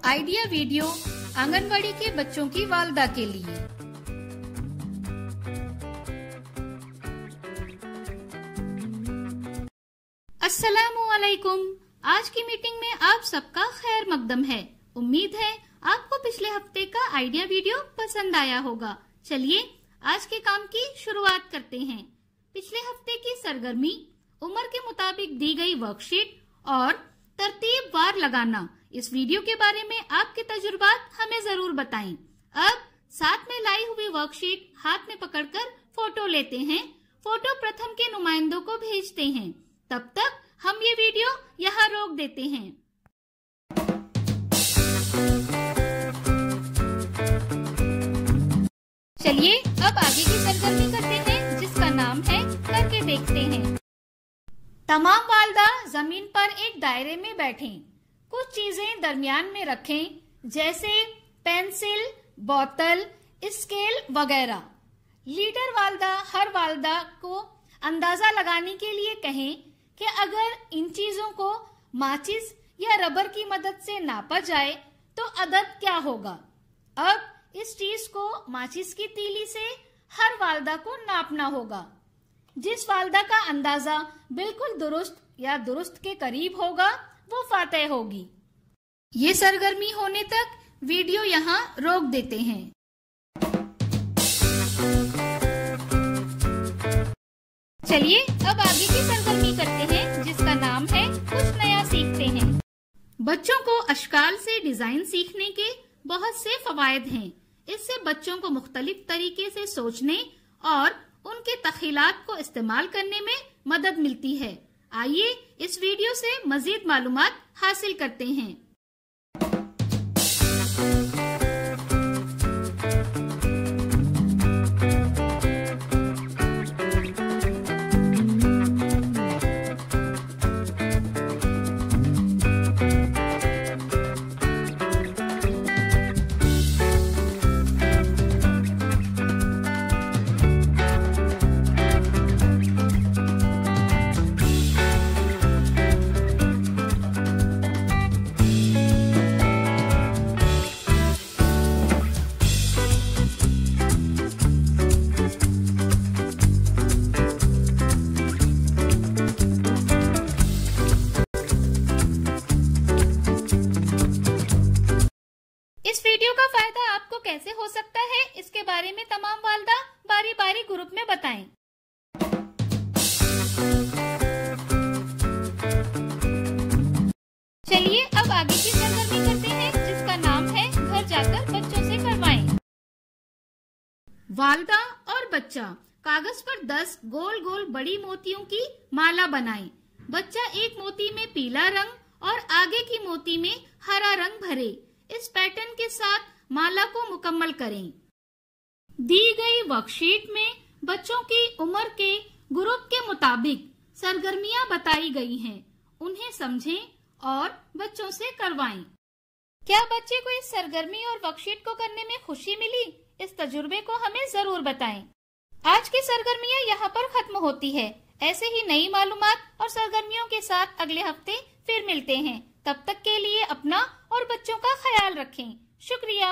Idea video anganwadi के बच्चों की वालदा के लिए। अस्सलामुअलैकुम। आज की मीटिंग में आप सबका खैर मकदम है। उम्मीद है आपको पिछले हफ्ते का आइडिया वीडियो पसंद आया होगा। चलिए आज के काम की शुरुआत करते हैं। पिछले हफ्ते की सरगर्मी उम्र के मुताबिक दी गई वर्कशीट और तरतीब वार लगाना, इस वीडियो के बारे में आपके तजुर्बात हमें जरूर बताएं। अब साथ में लाई हुई वर्कशीट हाथ में पकड़कर फोटो लेते हैं। फोटो प्रथम के नुमाइंदों को भेजते हैं। तब तक हम ये वीडियो यहाँ रोक देते हैं। चलिए अब आगे की सरगर्मी करते हैं, जिसका नाम है करके देखते हैं। तमाम वालदा जमीन पर एक दायरे में बैठें। कुछ चीजें दरमियान में रखें, जैसे पेंसिल, बोतल, स्केल वगैरह। लीडर वालदा हर वालदा को अंदाजा लगाने के लिए कहें कि अगर इन चीजों को माचिस या रबर की मदद से नापा जाए तो अदद क्या होगा। अब इस चीज को माचिस की तीली से हर वालदा को नापना होगा। जिस वालदा का अंदाजा बिल्कुल दुरुस्त या दुरुस्त के करीब होगा वो फातेह होगी। ये सरगर्मी होने तक वीडियो यहाँ रोक देते हैं। चलिए अब आगे की सरगर्मी करते हैं, जिसका नाम है कुछ नया सीखते हैं। बच्चों को अशकाल से डिजाइन सीखने के बहुत से फवायद हैं। इससे बच्चों को मुख्तलिफ तरीके से सोचने और उनके तख्यलात को इस्तेमाल करने में मदद मिलती है। आइए इस वीडियो से मजीद मालूमात हासिल करते हैं। इस वीडियो का फायदा आपको कैसे हो सकता है, इसके बारे में तमाम वालदा बारी बारी ग्रुप में बताएं। चलिए अब आगे की सरगर्मी करते हैं, जिसका नाम है घर जाकर बच्चों से करवाएं। वालदा और बच्चा कागज पर 10 गोल गोल बड़ी मोतियों की माला बनाएं। बच्चा एक मोती में पीला रंग और आगे की मोती में हरा रंग भरे। इस पैटर्न के साथ माला को मुकम्मल करें। दी गई वर्कशीट में बच्चों की उम्र के ग्रुप के मुताबिक सरगर्मियां बताई गई हैं। उन्हें समझें और बच्चों से करवाएं। क्या बच्चे को इस सरगर्मी और वर्कशीट को करने में खुशी मिली? इस तजुर्बे को हमें जरूर बताएं। आज की सरगर्मियां यहाँ पर खत्म होती है। ऐसे ही नई मालूमात और सरगर्मियों के साथ अगले हफ्ते फिर मिलते हैं। तब तक के लिए अपना और बच्चों का ख्याल रखें। शुक्रिया।